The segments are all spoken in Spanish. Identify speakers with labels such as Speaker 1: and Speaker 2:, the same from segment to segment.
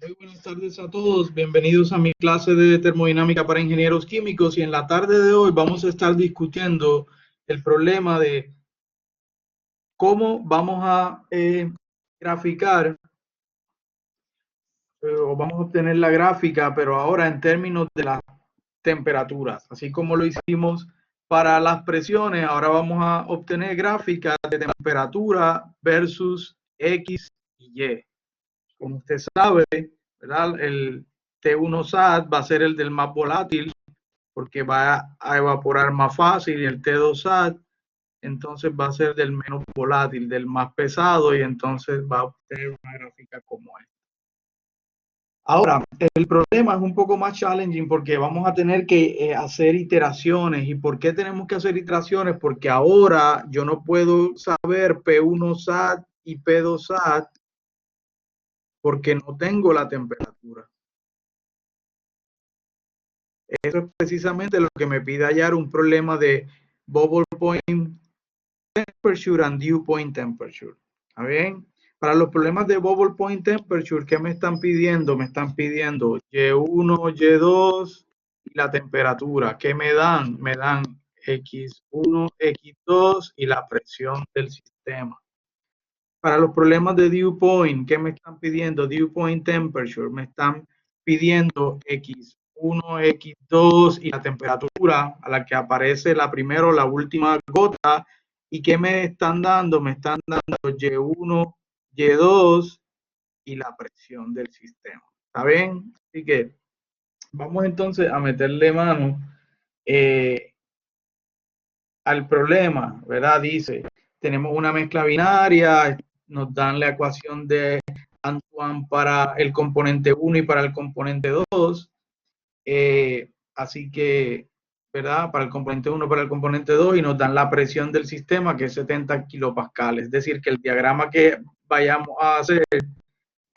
Speaker 1: Muy buenas tardes a todos, bienvenidos a mi clase de termodinámica para ingenieros químicos y en la tarde de hoy vamos a estar discutiendo el problema de cómo vamos a graficar o vamos a obtener la gráfica, pero ahora en términos de las temperaturas, así como lo hicimos para las presiones, ahora vamos a obtener gráficas de temperatura versus X y Y. Como usted sabe, ¿verdad? El T1 SAT va a ser el del más volátil porque va a evaporar más fácil y el T2 SAT entonces va a ser del menos volátil, del más pesado y entonces va a obtener una gráfica como esta. Ahora, el problema es un poco más challenging porque vamos a tener que hacer iteraciones. ¿Y por qué tenemos que hacer iteraciones? Porque ahora yo no puedo saber P1 SAT y P2 SAT porque no tengo la temperatura. Eso es precisamente lo que me pide hallar un problema de bubble point temperature and dew point temperature. ¿Está bien? Para los problemas de bubble point temperature, ¿qué me están pidiendo? Me están pidiendo Y1, Y2 y la temperatura. ¿Qué me dan? Me dan X1, X2 y la presión del sistema. Para los problemas de dew point, ¿qué me están pidiendo? Dew point temperature. Me están pidiendo X1, X2 y la temperatura a la que aparece la primera o la última gota. ¿Y qué me están dando? Me están dando Y1, Y2 y la presión del sistema. ¿Está bien? Así que vamos entonces a meterle mano al problema, ¿verdad? Dice, tenemos una mezcla binaria, nos dan la ecuación de Antoine para el componente 1 y para el componente 2. Así que, ¿verdad? Para el componente 1, para el componente 2, y nos dan la presión del sistema, que es 70 kilopascales. Es decir, que el diagrama que vayamos a hacer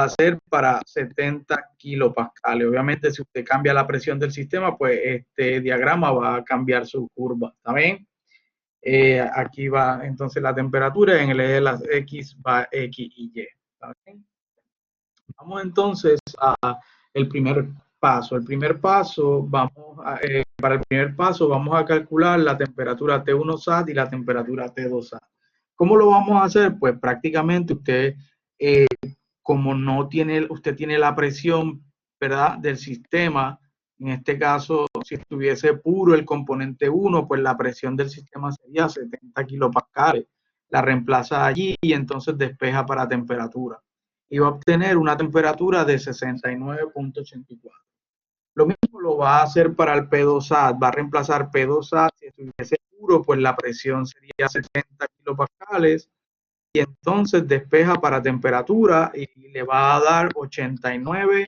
Speaker 1: va a ser para 70 kilopascales. Obviamente, si usted cambia la presión del sistema, pues este diagrama va a cambiar su curva. ¿Está bien? Aquí va entonces la temperatura, en el eje de las X va X y Y. ¿Está bien? Vamos entonces a el primer paso. El primer paso, para el primer paso vamos a calcular la temperatura T1 SAT y la temperatura T2 SAT. ¿Cómo lo vamos a hacer? Pues prácticamente usted, como no tiene, usted tiene la presión, ¿verdad?, del sistema. En este caso, si estuviese puro el componente 1, pues la presión del sistema sería 70 kilopascales. La reemplaza allí y entonces despeja para temperatura. Y va a obtener una temperatura de 69.84. Lo mismo lo va a hacer para el P2SAT. Va a reemplazar P2SAT. Si estuviese puro, pues la presión sería 70 kilopascales. Y entonces despeja para temperatura y le va a dar 89.58.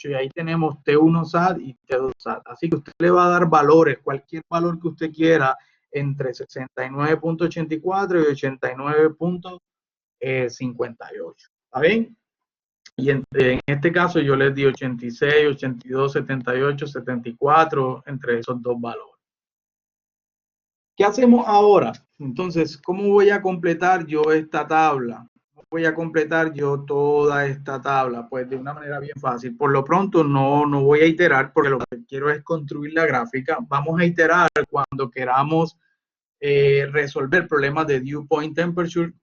Speaker 1: Y ahí tenemos T1 SAT y T2 SAT. Así que usted le va a dar valores, cualquier valor que usted quiera, entre 69.84 y 89.58. ¿Está bien? Y en este caso yo les di 86, 82, 78, 74, entre esos dos valores. ¿Qué hacemos ahora? Entonces, ¿cómo voy a completar yo esta tabla? ¿Cómo voy a completar yo toda esta tabla? Pues de una manera bien fácil. Por lo pronto no voy a iterar porque lo que quiero es construir la gráfica. Vamos a iterar cuando queramos resolver problemas de dew point temperature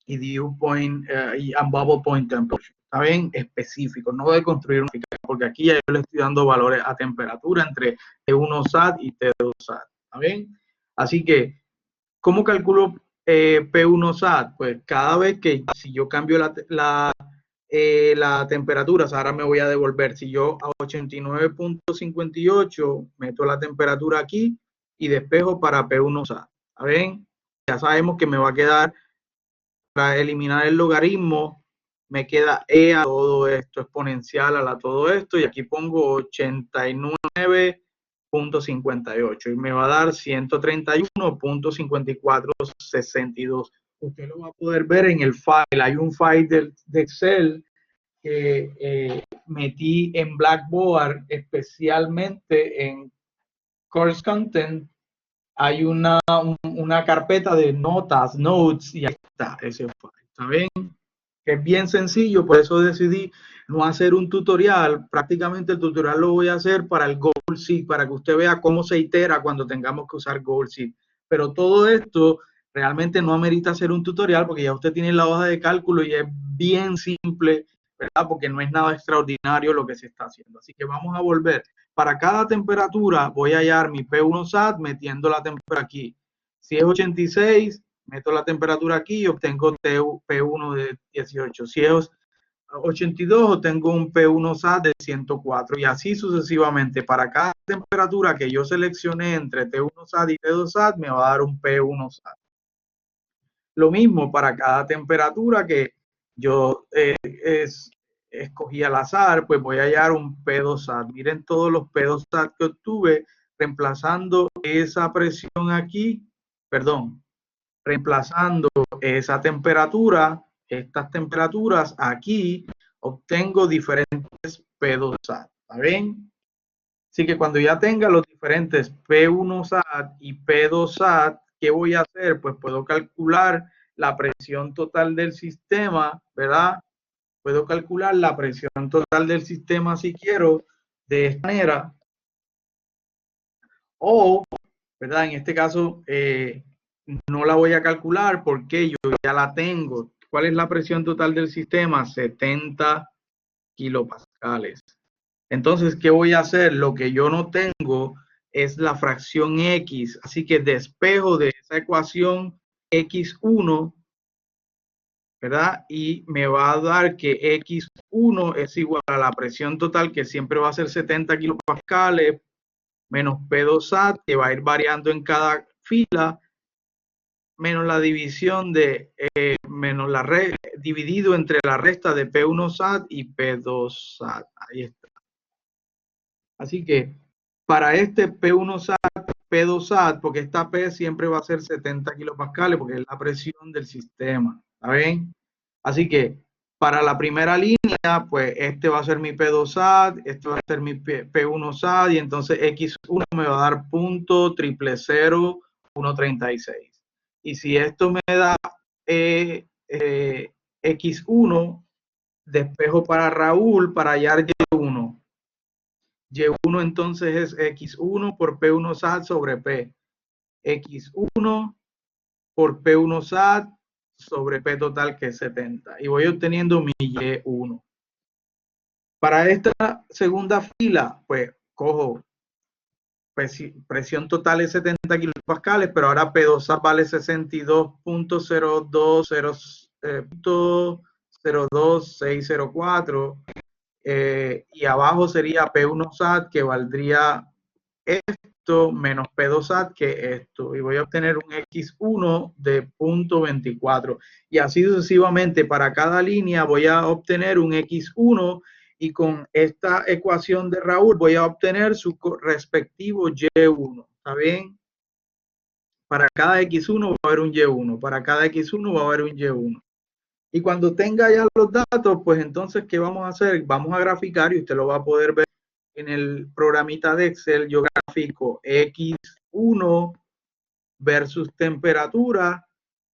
Speaker 1: y dew point and bubble point temperature. Está bien específico, no voy a construir una gráfica porque aquí ya yo le estoy dando valores a temperatura entre T1 SAT y T2 SAT. ¿Está bien? Así que, ¿cómo calculo P1 SAT? Pues cada vez que, si yo cambio la temperatura, o sea, ahora me voy a devolver, si yo a 89.58 meto la temperatura aquí y despejo para P1 SAT. ¿Está bien? Ya sabemos que me va a quedar, para eliminar el logaritmo, me queda E a todo esto, exponencial a todo esto, y aquí pongo 89.58 y me va a dar 131.5462. Usted lo va a poder ver en el file. Hay un file de Excel que metí en Blackboard, especialmente en Course Content. Hay una carpeta de notas, notes, y ahí está ese file. ¿Está bien? que es bien sencillo, por eso decidí no hacer un tutorial. Prácticamente el tutorial lo voy a hacer para el Google Sheet, para que usted vea cómo se itera cuando tengamos que usar Google Sheet. Pero todo esto realmente no amerita hacer un tutorial porque ya usted tiene la hoja de cálculo y es bien simple, ¿verdad? Porque no es nada extraordinario lo que se está haciendo. Así que vamos a volver. Para cada temperatura voy a hallar mi P1 SAT metiendo la temperatura aquí. Si es 86, meto la temperatura aquí y obtengo P1 de 18. Si es 82, obtengo un P1 SAT de 104 y así sucesivamente. Para cada temperatura que yo seleccioné entre T1 SAT y T2 SAT me va a dar un P1 SAT. Lo mismo para cada temperatura que yo escogí al azar, pues voy a hallar un P2 SAT. Miren todos los P2 SAT que obtuve reemplazando esa presión aquí, perdón, reemplazando esa temperatura, estas temperaturas aquí, obtengo diferentes P2 SAT. ¿Está bien? Así que cuando ya tenga los diferentes P1 SAT y P2 SAT, ¿qué voy a hacer? Pues puedo calcular la presión total del sistema, ¿verdad? Puedo calcular la presión total del sistema si quiero, de esta manera. O, ¿verdad? En este caso, no la voy a calcular porque yo ya la tengo. ¿Cuál es la presión total del sistema? 70 kilopascales. Entonces, ¿qué voy a hacer? Lo que yo no tengo es la fracción X. Así que despejo de esa ecuación X1, ¿verdad? Y me va a dar que X1 es igual a la presión total, que siempre va a ser 70 kilopascales, menos P2 SAT, que va a ir variando en cada fila, menos la división de, menos la dividido entre la resta de P1 SAT y P2 SAT. Ahí está. Así que para este P1 SAT, P2 SAT, porque esta P siempre va a ser 70 kilopascales, porque es la presión del sistema. ¿Está bien? Así que para la primera línea, pues este va a ser mi P2 SAT, este va a ser mi P1 SAT, y entonces X1 me va a dar punto 0.000136. Y si esto me da X1, despejo para Raúl para hallar Y1. Y1 entonces es X1 por P1 SAT sobre P. X1 por P1 SAT sobre P total, que es 70. Y voy obteniendo mi Y1. Para esta segunda fila, pues cojo presión total es 70 kilopascales, pero ahora P2 SAT vale 62.02604. Y abajo sería P1 SAT, que valdría esto menos P2 SAT que esto, y voy a obtener un X1 de 0.24, y así sucesivamente para cada línea voy a obtener un X1, y con esta ecuación de Raúl voy a obtener su respectivo Y1. ¿Está bien? Para cada X1 va a haber un Y1, para cada X1 va a haber un Y1. Y cuando tenga ya los datos, pues entonces, ¿qué vamos a hacer? Vamos a graficar, y usted lo va a poder ver en el programita de Excel. Yo grafico X1 versus temperatura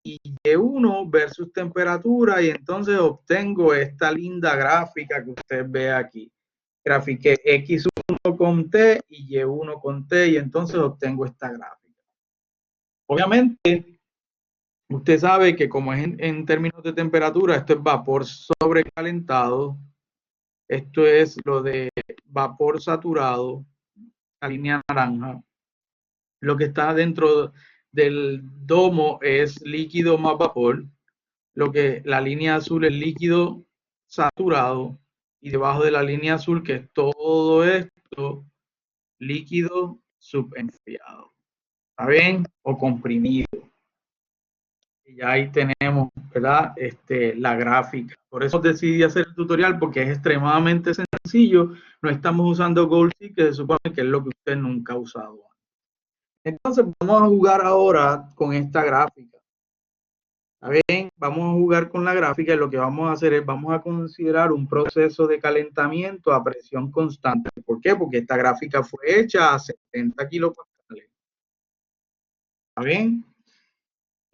Speaker 1: y Y1 versus temperatura, y entonces obtengo esta linda gráfica que usted ve aquí. Grafiqué X1 con T y Y1 con T, y entonces obtengo esta gráfica. Obviamente, usted sabe que como es en términos de temperatura, esto es vapor sobrecalentado, esto es lo de vapor saturado, la línea naranja. Lo que está dentro del domo es líquido más vapor, la línea azul es líquido saturado, y debajo de la línea azul, que es todo esto, líquido subenfriado. ¿Está bien? O comprimido. Y ya ahí tenemos, ¿verdad? La gráfica. Por eso decidí hacer el tutorial, porque es extremadamente sencillo. No estamos usando Google Sheet, que se supone que es lo que usted nunca ha usado. Entonces vamos a jugar ahora con esta gráfica. ¿Está bien? Vamos a jugar con la gráfica, y lo que vamos a hacer es, vamos a considerar un proceso de calentamiento a presión constante. ¿Por qué? Porque esta gráfica fue hecha a 70 kilopascales. ¿Está bien?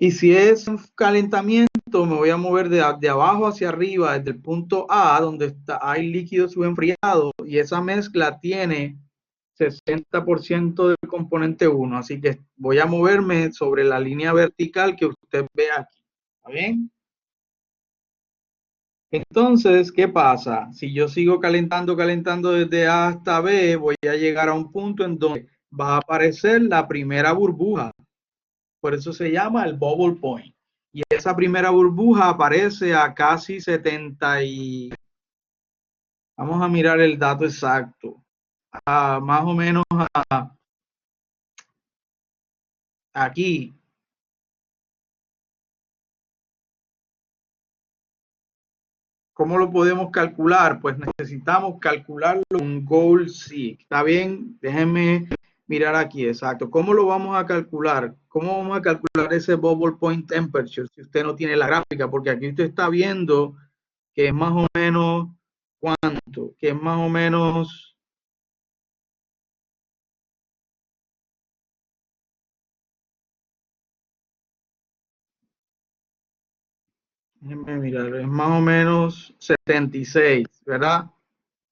Speaker 1: Y si es un calentamiento, me voy a mover de abajo hacia arriba, desde el punto A, donde hay líquido subenfriado, y esa mezcla tiene 60% del componente 1. Así que voy a moverme sobre la línea vertical que usted ve aquí. ¿Está bien? Entonces, ¿qué pasa? Si yo sigo calentando desde A hasta B, voy a llegar a un punto en donde va a aparecer la primera burbuja. Por eso se llama el bubble point. Y esa primera burbuja aparece a casi 70 y... Vamos a mirar el dato exacto. Más o menos aquí. ¿Cómo lo podemos calcular? Pues necesitamos calcularlo con goal seek. ¿Está bien? Déjenme mirar aquí, exacto. ¿Cómo lo vamos a calcular? ¿Cómo vamos a calcular ese bubble point temperature si usted no tiene la gráfica? Porque aquí usted está viendo que es más o menos, ¿cuánto? Que es más o menos... Déjenme mirar, es más o menos 76, ¿verdad?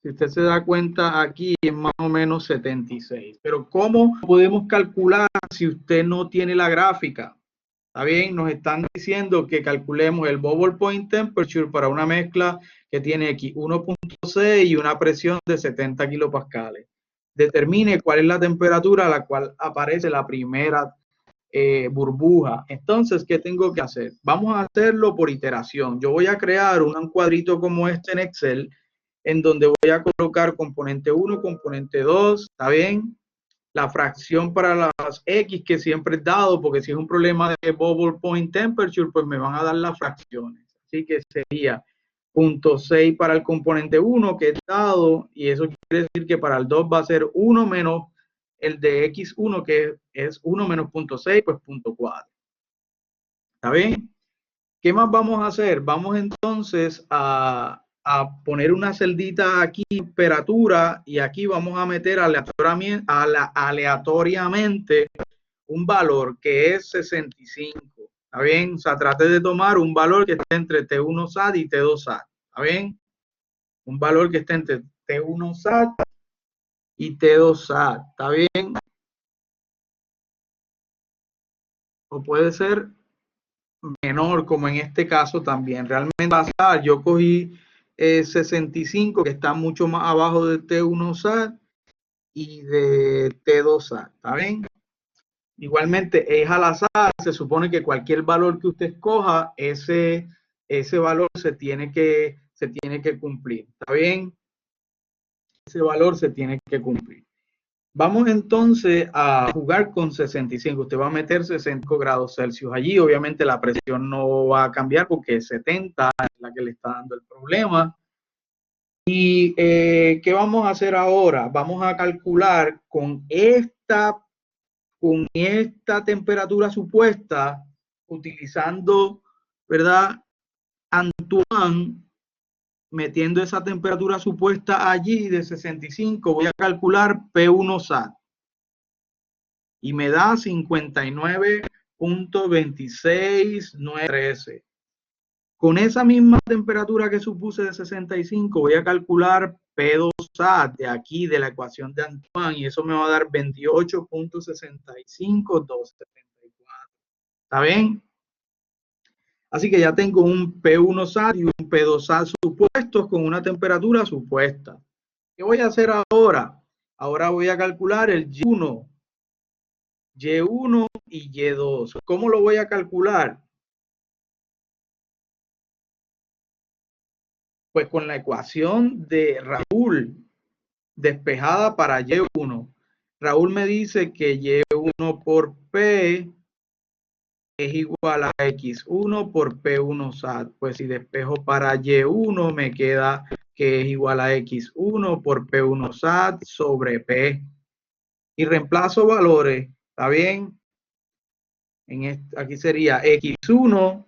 Speaker 1: Si usted se da cuenta aquí es más o menos 76. Pero ¿cómo podemos calcular si usted no tiene la gráfica? Está bien, nos están diciendo que calculemos el bubble point temperature para una mezcla que tiene aquí 1.6 y una presión de 70 kilopascales. Determine cuál es la temperatura a la cual aparece la primera burbuja. Entonces, ¿qué tengo que hacer? Vamos a hacerlo por iteración. Yo voy a crear un cuadrito como este en Excel, en donde voy a colocar componente 1, componente 2, ¿está bien? La fracción para las X que siempre es dado, porque si es un problema de bubble point temperature, pues me van a dar las fracciones. Así que sería 0.6 para el componente 1 que es dado, y eso quiere decir que para el 2 va a ser 1 menos el de X1 que es 1 menos 0.6, pues 0.4. ¿Está bien? ¿Qué más vamos a hacer? Vamos entonces a poner una celdita aquí, temperatura, y aquí vamos a meter aleatoriamente un valor que es 65. ¿Está bien? O sea, trate de tomar un valor que esté entre T1 SAT y T2 SAT. ¿Está bien? Un valor que esté entre T1 SAT y T2 SAT. ¿Está bien? O puede ser menor, como en este caso también. Realmente pasar, yo cogí 65, que está mucho más abajo de T1 SAT y de T2 SAT. ¿Está bien? Igualmente es al azar, se supone que cualquier valor que usted escoja, ese valor se tiene que cumplir. ¿Está bien? Ese valor se tiene que cumplir. Vamos entonces a jugar con 65. Usted va a meter 65 grados Celsius allí. Obviamente la presión no va a cambiar porque 70 es la que le está dando el problema. ¿Y qué vamos a hacer ahora? Vamos a calcular con esta temperatura supuesta, utilizando, ¿verdad? Antoine, metiendo esa temperatura supuesta allí de 65, voy a calcular P1 SAT. Y me da 59.26913. Con esa misma temperatura que supuse de 65, voy a calcular P2 SAT de aquí, de la ecuación de Antoine, y eso me va a dar 28.65274. ¿Está bien? Así que ya tengo un P1 SAT y un P2 SAT supuestos con una temperatura supuesta. ¿Qué voy a hacer ahora? Ahora voy a calcular el Y1, Y1 y Y2. ¿Cómo lo voy a calcular? Pues con la ecuación de Raúl despejada para Y1. Raúl me dice que Y1 por P es igual a X1 por P1 SAT. Pues si despejo para Y1 me queda que es igual a X1 por P1 SAT sobre P. Y reemplazo valores, ¿está bien? Aquí sería X1,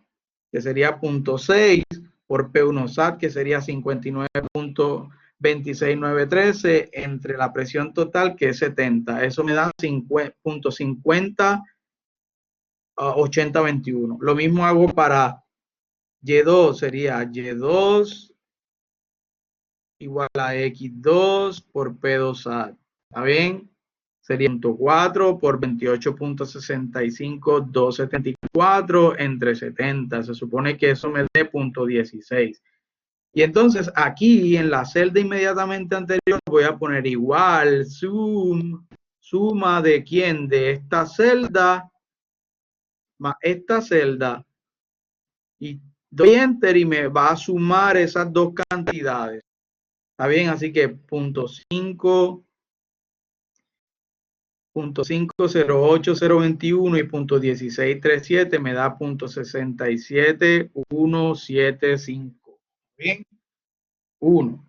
Speaker 1: que sería 0.6 por P1 SAT, que sería 59.26913 entre la presión total, que es 70. Eso me da 0.50 80-21. Lo mismo hago para Y2, sería Y2 igual a X2 por P2A. ¿Está bien? Sería 4 por 28.65, 274 entre 70. Se supone que eso me dé 0.16. Y entonces aquí en la celda inmediatamente anterior voy a poner igual suma de quién, de esta celda más esta celda, y doy enter y me va a sumar esas dos cantidades. ¿Está bien? Así que 0.508.021 y 0.1637 me da 0.67175. ¿Bien? 1.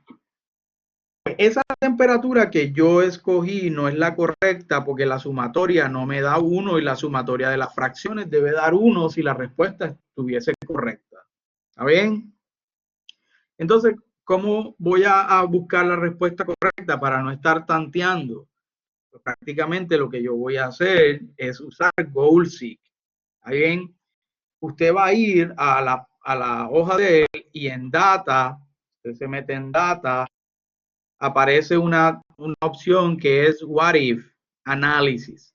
Speaker 1: Esa temperatura que yo escogí no es la correcta porque la sumatoria no me da 1 y la sumatoria de las fracciones debe dar 1 si la respuesta estuviese correcta. ¿Está bien? Entonces, ¿cómo voy a buscar la respuesta correcta para no estar tanteando? Pues prácticamente lo que yo voy a hacer es usar GoalSeek. ¿Está bien? Usted va a ir a la hoja de él y en Data, usted se mete en Data, aparece una opción que es What If Analysis.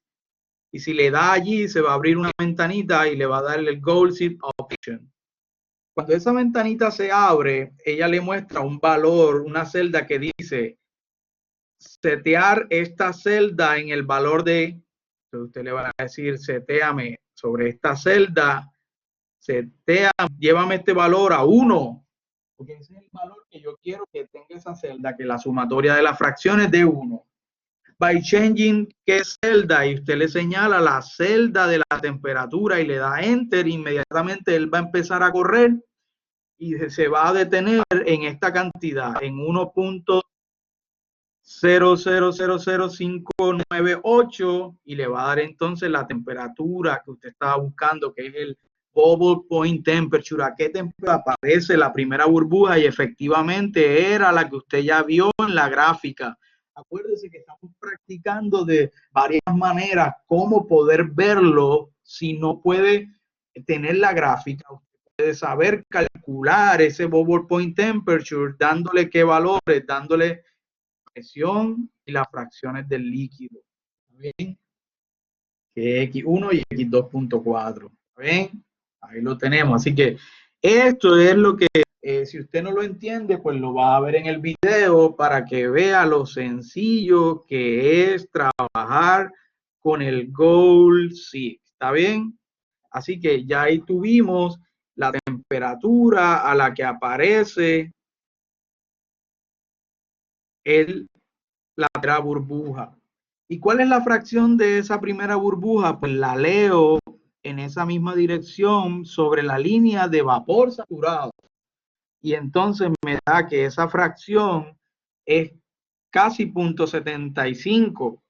Speaker 1: Y si le da allí, se va a abrir una ventanita y le va a dar el GoalSeek Option. Cuando esa ventanita se abre, ella le muestra un valor, una celda que dice setear esta celda en el valor de, entonces usted le va a decir seteame sobre esta celda, llévame este valor a 1, porque ese es el valor que yo quiero que tenga esa celda, que la sumatoria de las fracciones de 1. By changing qué celda, y usted le señala la celda de la temperatura y le da enter, inmediatamente él va a empezar a correr y se va a detener en esta cantidad, en 1.0000598, y le va a dar entonces la temperatura que usted estaba buscando, que es el bubble point temperature, a qué temperatura aparece la primera burbuja, y efectivamente era la que usted ya vio en la gráfica. Acuérdese que estamos practicando de varias maneras cómo poder verlo si no puede tener la gráfica. Usted puede saber calcular ese bubble point temperature, dándole qué valores, dándole presión y las fracciones del líquido. ¿Bien? Que X1 y X2.4. ¿Bien? Ahí lo tenemos. Así que esto es lo que, si usted no lo entiende, pues lo va a ver en el video para que vea lo sencillo que es trabajar con el GoalSeek. ¿Está bien? Así que ya ahí tuvimos la temperatura a la que aparece la primera burbuja. ¿Y cuál es la fracción de esa primera burbuja? Pues la leo en esa misma dirección sobre la línea de vapor saturado. Y entonces me da que esa fracción es casi 0.75,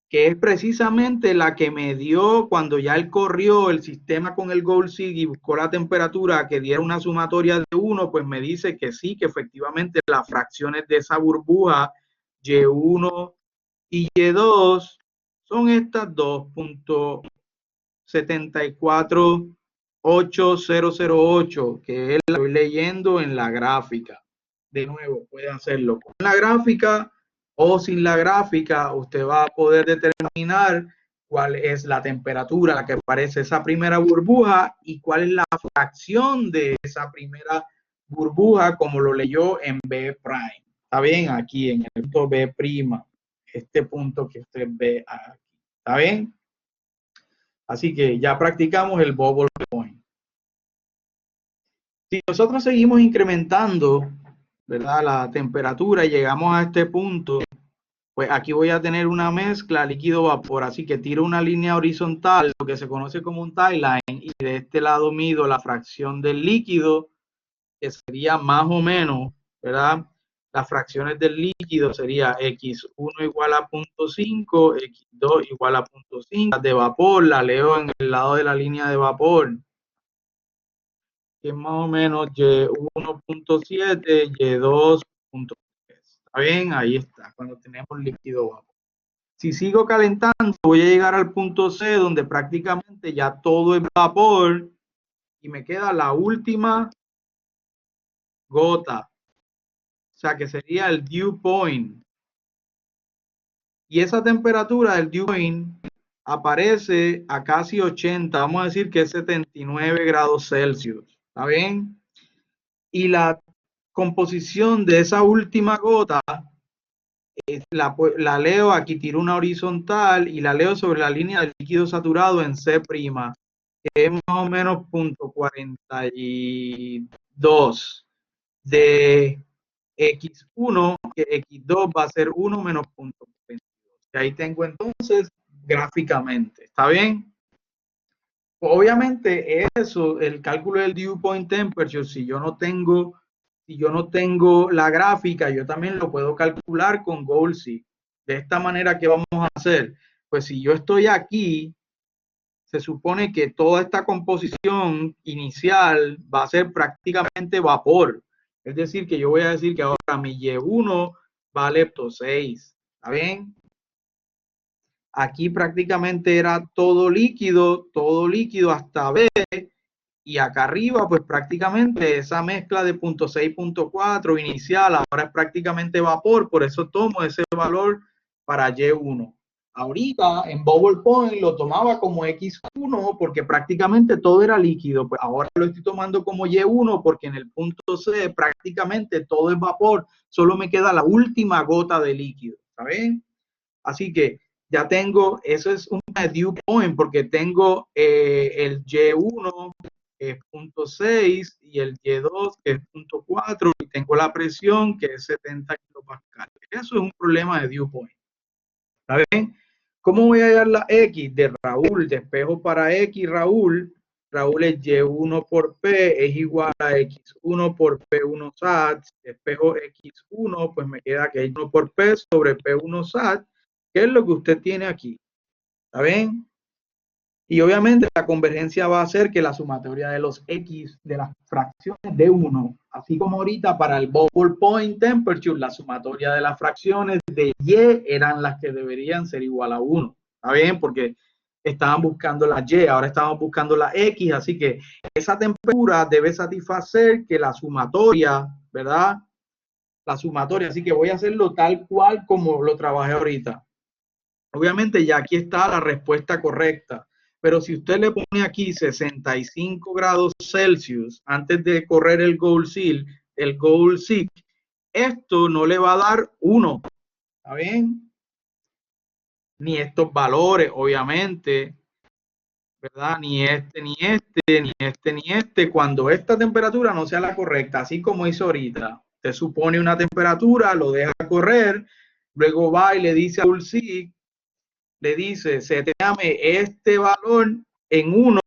Speaker 1: que es precisamente la que me dio cuando ya él corrió el sistema con el GoalSeek y buscó la temperatura que diera una sumatoria de 1, pues me dice que sí, que efectivamente las fracciones de esa burbuja Y1 y Y2 son estas 2.74808, que es la que estoy leyendo en la gráfica. De nuevo, puede hacerlo con la gráfica o sin la gráfica. Usted va a poder determinar cuál es la temperatura a la que aparece esa primera burbuja y cuál es la fracción de esa primera burbuja, como lo leyó en B prime. Está bien, aquí en el punto B prima, este punto que usted ve aquí. ¿Está bien? Así que ya practicamos el bubble point. Si nosotros seguimos incrementando, ¿verdad?, la temperatura y llegamos a este punto, pues aquí voy a tener una mezcla líquido-vapor. Así que tiro una línea horizontal, lo que se conoce como un tie line, y de este lado mido la fracción del líquido, que sería más o menos, ¿verdad? Las fracciones del líquido sería X1 igual a 0.5, X2 igual a 0.5. De vapor la leo en el lado de la línea de vapor, que es más o menos Y1.7, Y2.3. ¿Está bien? Ahí está, cuando tenemos líquido vapor. Si sigo calentando, voy a llegar al punto C, donde prácticamente ya todo es vapor y me queda la última gota. O sea, que sería el dew point. Y esa temperatura del dew point aparece a casi 80, vamos a decir que es 79 grados Celsius. ¿Está bien? Y la composición de esa última gota, la leo aquí, tiro una horizontal y la leo sobre la línea del líquido saturado en C', que es más o menos 0.42 de X1, que X2 va a ser 1 menos 0.42. Y ahí tengo entonces gráficamente. ¿Está bien? Obviamente eso, el cálculo del dew point temperature, si yo no tengo la gráfica, yo también lo puedo calcular con Gold-Seek. De esta manera, ¿qué vamos a hacer? Pues si yo estoy aquí, se supone que toda esta composición inicial va a ser prácticamente vapor. Es decir, que yo voy a decir que ahora mi Y1 vale 6. ¿Está bien? Aquí prácticamente era todo líquido hasta B, y acá arriba pues prácticamente esa mezcla de 0.6, 0.4 inicial ahora es prácticamente vapor, por eso tomo ese valor para Y1. Ahorita en Bubble Point lo tomaba como X1 porque prácticamente todo era líquido, pues ahora lo estoy tomando como Y1 porque en el punto C prácticamente todo es vapor, solo me queda la última gota de líquido, ¿saben? Así que ya tengo, eso es un dew point porque tengo el Y1 que es 0.6 y el Y2 que es 0.4 y tengo la presión que es 70 kilopascales. Eso es un problema de dew point. ¿Está bien? ¿Cómo voy a hallar la X? De Raúl, despejo para X, Raúl es Y1 por P es igual a X1 por P1 SAT. Despejo X1, pues me queda que X1 por P sobre P1 SAT, que es lo que usted tiene aquí. ¿Está bien? Y obviamente la convergencia va a hacer que la sumatoria de los X de las fracciones de 1, así como ahorita para el bubble point temperature, la sumatoria de las fracciones de Y eran las que deberían ser igual a 1. ¿Está bien? Porque estaban buscando la Y, ahora estamos buscando la X, así que esa temperatura debe satisfacer que la sumatoria, ¿verdad? La sumatoria, así que voy a hacerlo tal cual como lo trabajé ahorita. Obviamente ya aquí está la respuesta correcta, pero si usted le pone aquí 65 grados Celsius antes de correr el Gold-Seek, esto no le va a dar 1, ¿está bien? Ni estos valores, obviamente, ¿verdad? Ni este, ni este, ni este, ni este, cuando esta temperatura no sea la correcta, así como hizo ahorita. Te supone una temperatura, lo deja correr, luego va y le dice a Gold-Seek, le dice, se te llame este valor en 1,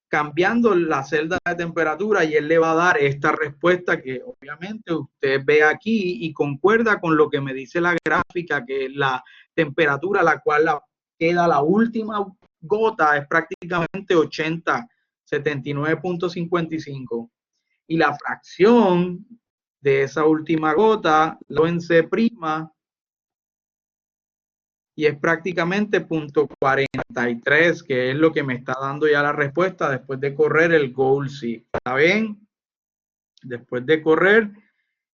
Speaker 1: cambiando la celda de temperatura, y él le va a dar esta respuesta que obviamente usted ve aquí y concuerda con lo que me dice la gráfica, que la temperatura a la cual queda la última gota es prácticamente 80, 79.55. Y la fracción de esa última gota lo en C', y es prácticamente 0.43, que es lo que me está dando ya la respuesta después de correr el Gold-Seek. ¿Está bien? Después de correr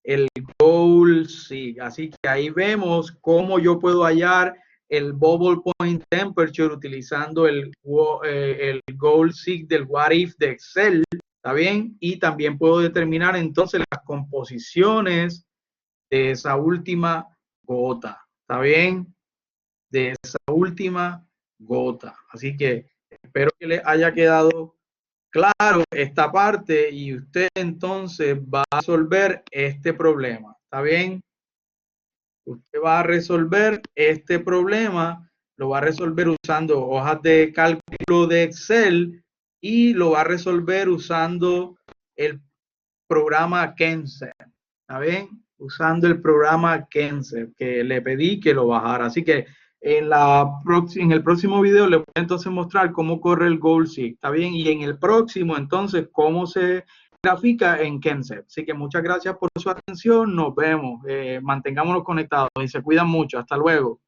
Speaker 1: el Gold-Seek. Así que ahí vemos cómo yo puedo hallar el bubble point temperature utilizando el Gold-Seek del What If de Excel. ¿Está bien? Y también puedo determinar entonces las composiciones de esa última gota. ¿Está bien? De esa última gota. Así que espero que les haya quedado claro esta parte y usted entonces va a resolver este problema. ¿Está bien? Usted va a resolver este problema, lo va a resolver usando hojas de cálculo de Excel y lo va a resolver usando el programa Kenser. ¿Está bien? Usando el programa Kenser, que le pedí que lo bajara. Así que en el próximo video le voy a entonces mostrar cómo corre el Gold-Seek. ¿Está bien? Y en el próximo, entonces, cómo se grafica en Kenser. Así que muchas gracias por su atención. Nos vemos. Mantengámonos conectados y se cuidan mucho. Hasta luego.